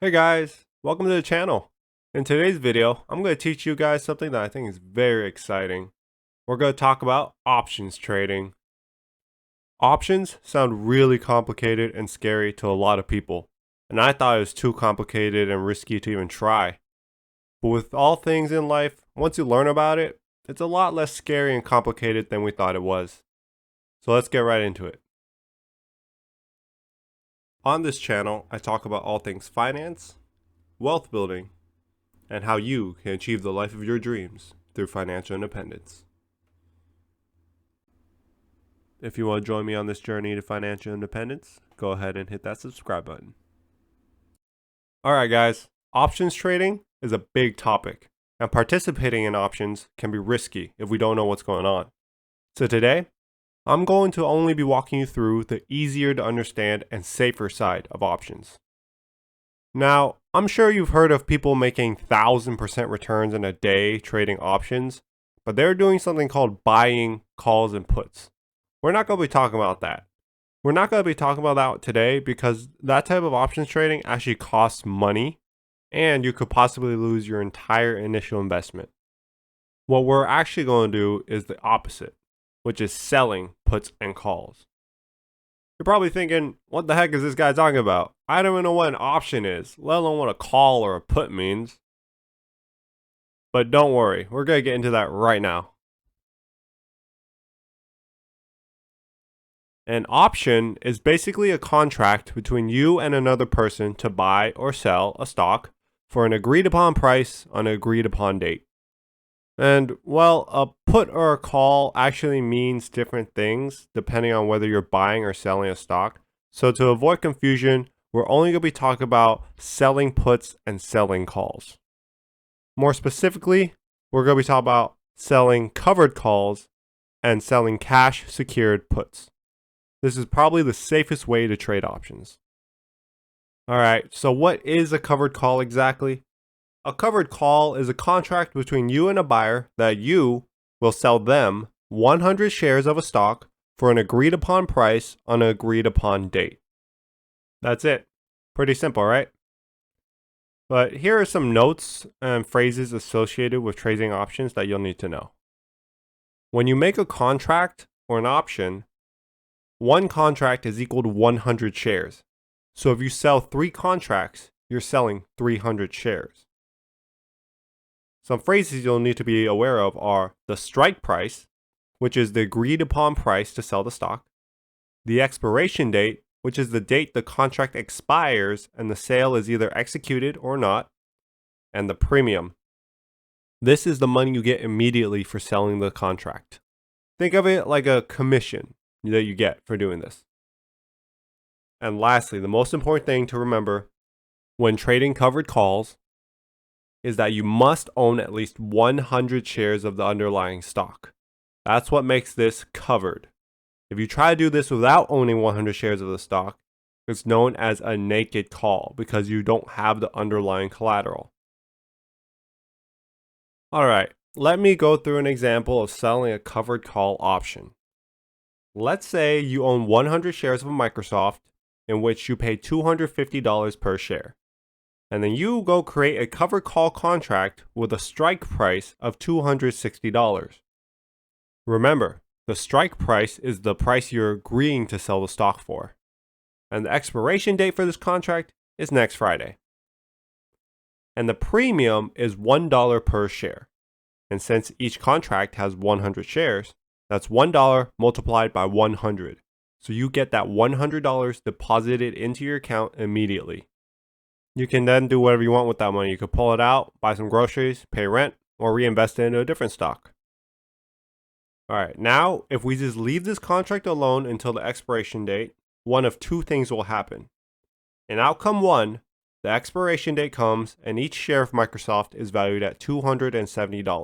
Hey guys, welcome to the channel. In today's video, I'm going to teach you guys something that I think is very exciting. We're going to talk about options trading. Options sound really complicated and scary to a lot of people, and I thought it was too complicated and risky to even try. But with all things in life, once you learn about it, it's a lot less scary and complicated than we thought it was. So let's get right into it. On this channel, I talk about all things finance, wealth building, and how you can achieve the life of your dreams through financial independence. If you want to join me on this journey to financial independence, go ahead and hit that subscribe button. Alright guys, options trading is a big topic, and participating in options can be risky if we don't know what's going on. So today, I'm going to only be walking you through the easier to understand and safer side of options. Now, I'm sure you've heard of people making 1000% returns in a day trading options, but they're doing something called buying calls and puts. We're not going to be talking about that. We're not going to be talking about that today because that type of options trading actually costs money and you could possibly lose your entire initial investment. What we're actually going to do is the opposite, which is selling puts and calls. You're probably thinking, what the heck is this guy talking about? I don't even know what an option is, let alone what a call or a put means. But don't worry, we're going to get into that right now. An option is basically a contract between you and another person to buy or sell a stock for an agreed upon price on an agreed upon date. And well, a put or a call actually means different things depending on whether you're buying or selling a stock. So to avoid confusion, we're only going to be talking about selling puts and selling calls. More specifically, we're going to be talking about selling covered calls and selling cash secured puts. This is probably the safest way to trade options. Alright, so what is a covered call exactly? A covered call is a contract between you and a buyer that you will sell them 100 shares of a stock for an agreed upon price on an agreed upon date. That's it. Pretty simple, right? But here are some notes and phrases associated with trading options that you'll need to know. When you make a contract or an option, one contract is equal to 100 shares. So if you sell 3 contracts, you're selling 300 shares. Some phrases you'll need to be aware of are the strike price, which is the agreed upon price to sell the stock, the expiration date, which is the date the contract expires and the sale is either executed or not, and the premium. This is the money you get immediately for selling the contract. Think of it like a commission that you get for doing this. And lastly, the most important thing to remember when trading covered calls is that you must own at least 100 shares of the underlying stock. That's what makes this covered. If you try to do this without owning 100 shares of the stock, it's known as a naked call because you don't have the underlying collateral. Alright, let me go through an example of selling a covered call option. Let's say you own 100 shares of Microsoft in which you pay $250 per share. And then you go create a covered call contract with a strike price of $260. Remember, the strike price is the price you're agreeing to sell the stock for. And the expiration date for this contract is next Friday. And the premium is $1 per share. And since each contract has 100 shares, that's $1 multiplied by 100. So you get that $100 deposited into your account immediately. You can then do whatever you want with that money. You could pull it out, buy some groceries, pay rent, or reinvest it into a different stock. Alright, now if we just leave this contract alone until the expiration date, one of two things will happen. In outcome 1, the expiration date comes and each share of Microsoft is valued at $270.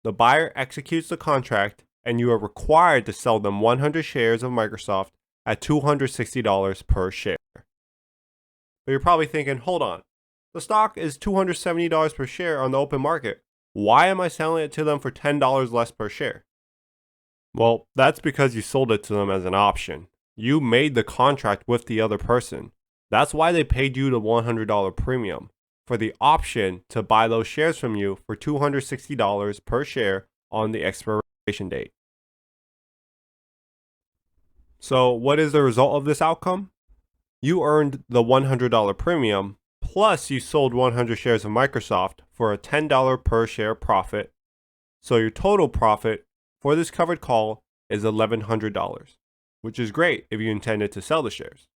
The buyer executes the contract and you are required to sell them 100 shares of Microsoft at $260 per share. But you're probably thinking, hold on, the stock is $270 per share on the open market. Why am I selling it to them for $10 less per share? Well, that's because you sold it to them as an option. You made the contract with the other person. That's why they paid you the $100 premium for the option to buy those shares from you for $260 per share on the expiration date. So what is the result of this outcome? You earned the $100 premium, plus you sold 100 shares of Microsoft for a $10 per share profit. So your total profit for this covered call is $1,100, which is great if you intended to sell the shares.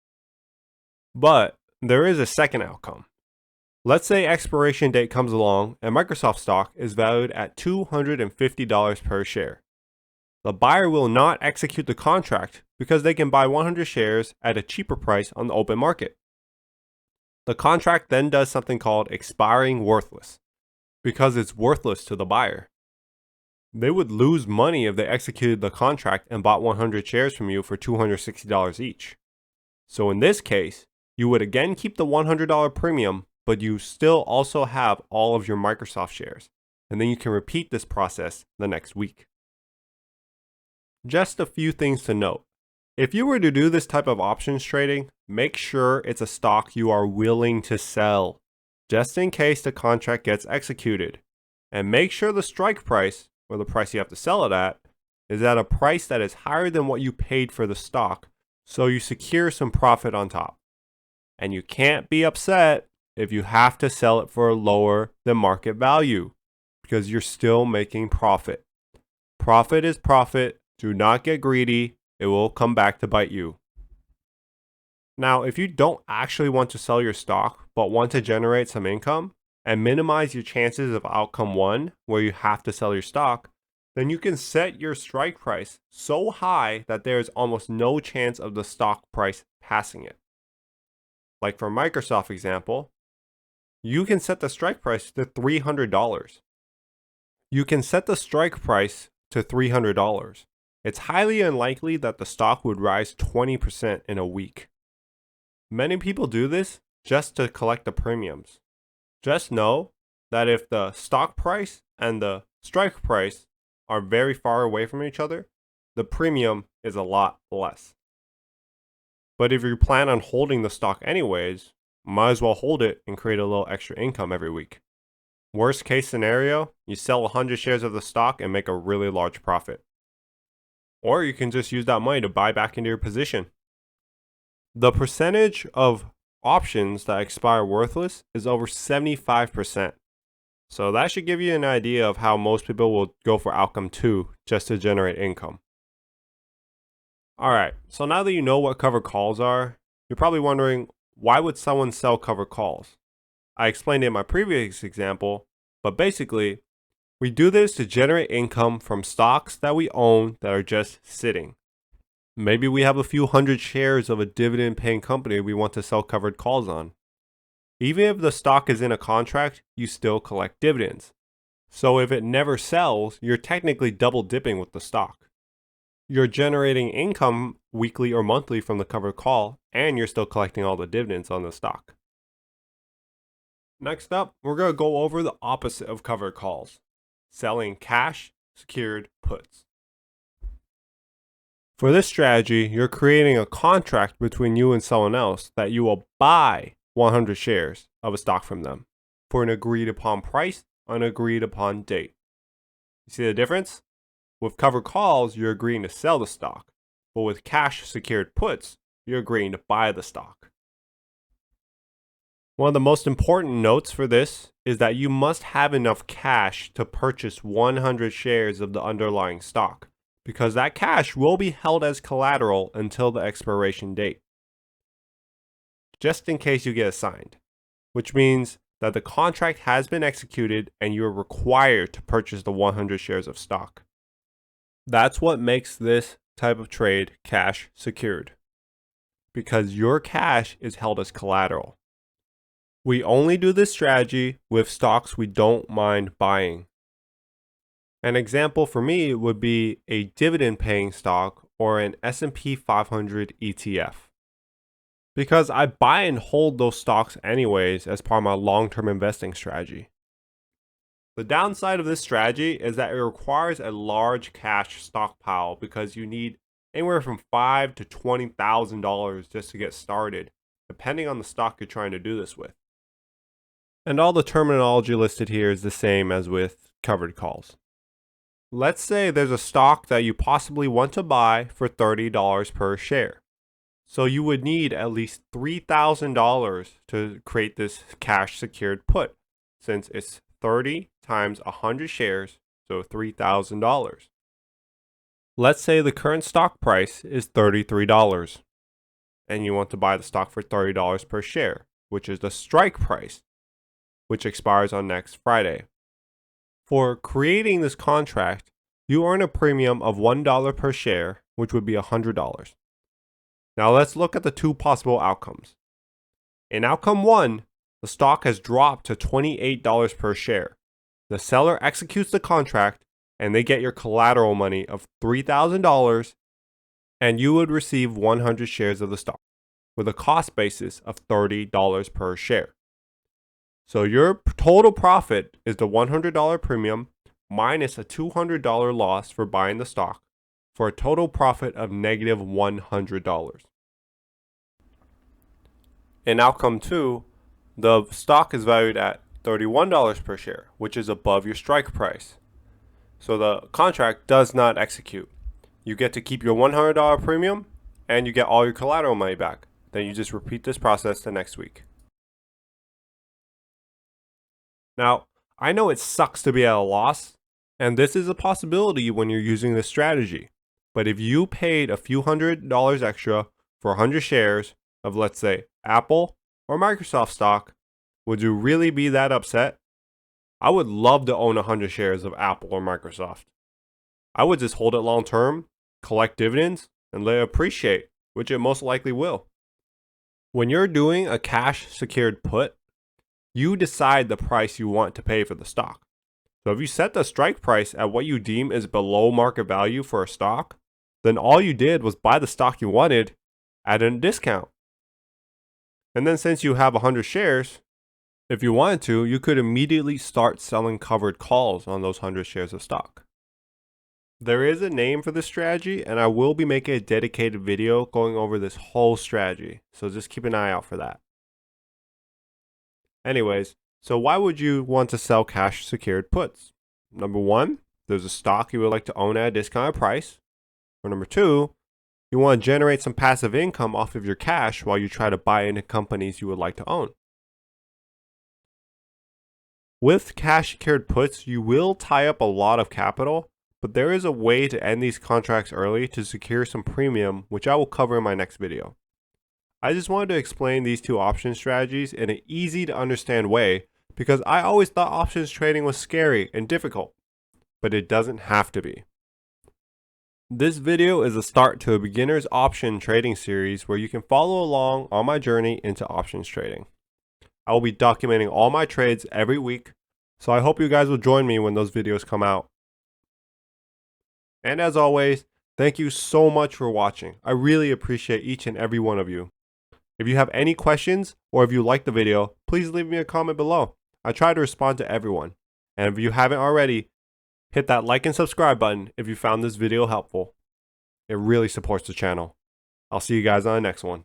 But there is a second outcome. Let's say expiration date comes along and Microsoft stock is valued at $250 per share. The buyer will not execute the contract because they can buy 100 shares at a cheaper price on the open market. The contract then does something called expiring worthless because it's worthless to the buyer. They would lose money if they executed the contract and bought 100 shares from you for $260 each. So in this case, you would again keep the $100 premium, but you still also have all of your Microsoft shares, and then you can repeat this process the next week. Just a few things to note. If you were to do this type of options trading, make sure it's a stock you are willing to sell, just in case the contract gets executed. And make sure the strike price, or the price you have to sell it at, is at a price that is higher than what you paid for the stock, so you secure some profit on top. And you can't be upset if you have to sell it for a lower than market value, because you're still making profit. Profit is profit. Do not get greedy. It will come back to bite you. Now, if you don't actually want to sell your stock, but want to generate some income and minimize your chances of outcome 1, where you have to sell your stock, then you can set your strike price so high that there is almost no chance of the stock price passing it. Like for Microsoft example, you can set the strike price to $300. You can set the strike price to $300. It's highly unlikely that the stock would rise 20% in a week. Many people do this just to collect the premiums. Just know that if the stock price and the strike price are very far away from each other, the premium is a lot less. But if you plan on holding the stock anyways, might as well hold it and create a little extra income every week. Worst case scenario, you sell 100 shares of the stock and make a really large profit. Or you can just use that money to buy back into your position. The percentage of options that expire worthless is over 75%. So that should give you an idea of how most people will go for outcome 2 just to generate income. Alright, so now that you know what covered calls are, you're probably wondering, why would someone sell covered calls? I explained it in my previous example, but basically, we do this to generate income from stocks that we own that are just sitting. Maybe we have a few hundred shares of a dividend paying company we want to sell covered calls on. Even if the stock is in a contract, you still collect dividends. So if it never sells, you're technically double dipping with the stock. You're generating income weekly or monthly from the covered call, and you're still collecting all the dividends on the stock. Next up, we're going to go over the opposite of covered calls, selling cash-secured puts. For this strategy, you're creating a contract between you and someone else that you will buy 100 shares of a stock from them for an agreed upon price on an agreed upon date. You see the difference? With covered calls, you're agreeing to sell the stock, but with cash-secured puts, you're agreeing to buy the stock. One of the most important notes for this is that you must have enough cash to purchase 100 shares of the underlying stock, because that cash will be held as collateral until the expiration date, just in case you get assigned, which means that the contract has been executed and you are required to purchase the 100 shares of stock. That's what makes this type of trade cash secured, because your cash is held as collateral. We only do this strategy with stocks we don't mind buying. An example for me would be a dividend paying stock or an S&P 500 ETF, because I buy and hold those stocks anyways as part of my long-term investing strategy. The downside of this strategy is that it requires a large cash stockpile because you need anywhere from $5,000 to $20,000 just to get started, depending on the stock you're trying to do this with. And all the terminology listed here is the same as with covered calls. Let's say there's a stock that you possibly want to buy for $30 per share. So you would need at least $3,000 to create this cash secured put, since it's 30 times 100 shares, so $3,000. Let's say the current stock price is $33, and you want to buy the stock for $30 per share, which is the strike price, which expires on next Friday. For creating this contract, you earn a premium of $1 per share, which would be $100. Now let's look at the two possible outcomes. In outcome 1, the stock has dropped to $28 per share. The seller executes the contract and they get your collateral money of $3,000, and you would receive 100 shares of the stock with a cost basis of $30 per share. So your total profit is the $100 premium minus a $200 loss for buying the stock, for a total profit of negative $100. In outcome 2, the stock is valued at $31 per share, which is above your strike price. So the contract does not execute. You get to keep your $100 premium and you get all your collateral money back. Then you just repeat this process the next week. Now, I know it sucks to be at a loss, and this is a possibility when you're using this strategy. But if you paid a few $100 extra for 100 shares of, let's say, Apple or Microsoft stock, would you really be that upset? I would love to own 100 shares of Apple or Microsoft. I would just hold it long term, collect dividends, and let it appreciate, which it most likely will. When you're doing a cash secured put, you decide the price you want to pay for the stock. So if you set the strike price at what you deem is below market value for a stock, then all you did was buy the stock you wanted at a discount. And then since you have 100 shares, if you wanted to, you could immediately start selling covered calls on those 100 shares of stock. There is a name for this strategy, and I will be making a dedicated video going over this whole strategy, so just keep an eye out for that. Anyways, so why would you want to sell cash secured puts? Number 1, there's a stock you would like to own at a discounted price. Or number 2, you want to generate some passive income off of your cash while you try to buy into companies you would like to own. With cash secured puts, you will tie up a lot of capital, but there is a way to end these contracts early to secure some premium, which I will cover in my next video. I just wanted to explain these two option strategies in an easy to understand way, because I always thought options trading was scary and difficult, but it doesn't have to be. This video is a start to a beginner's option trading series where you can follow along on my journey into options trading. I will be documenting all my trades every week, so I hope you guys will join me when those videos come out. And as always, thank you so much for watching. I really appreciate each and every one of you. If you have any questions or if you like the video, please leave me a comment below. I try to respond to everyone. And if you haven't already, hit that like and subscribe button if you found this video helpful. It really supports the channel. I'll see you guys on the next one.